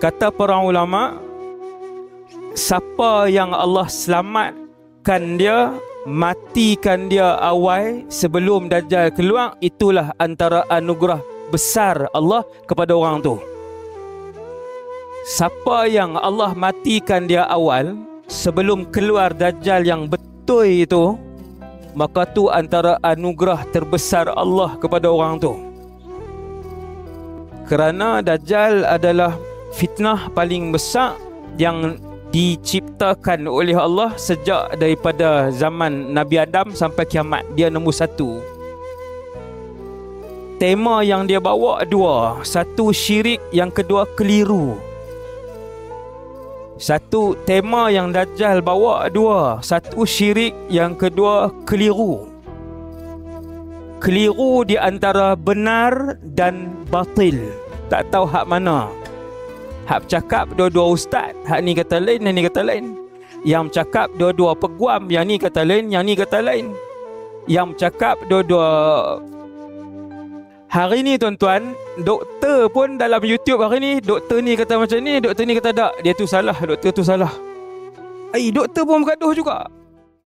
Kata para ulama, siapa yang Allah selamatkan dia, matikan dia awal sebelum Dajjal keluar, itulah antara anugerah besar Allah kepada orang tu. Siapa yang Allah matikan dia awal sebelum keluar Dajjal yang betul itu, maka tu antara anugerah terbesar Allah kepada orang tu. Kerana Dajjal adalah fitnah paling besar yang diciptakan oleh Allah sejak daripada zaman Nabi Adam sampai kiamat. Dia nombor satu. Tema yang dia bawa dua. Satu syirik, yang kedua keliru. Satu tema yang Dajjal bawa dua. Satu syirik, yang kedua keliru. Keliru di antara benar dan batil. Tak tahu hak mana. Hak cakap dua-dua ustaz, hak ni kata lain, yang ni kata lain. Yang cakap dua-dua peguam, yang ni kata lain, yang ni kata lain. Yang cakap dua-dua. Hari ni tuan-tuan, doktor pun dalam YouTube hari ni, doktor ni kata macam ni, doktor ni kata tak, dia tu salah, doktor tu salah. Doktor pun bergaduh juga.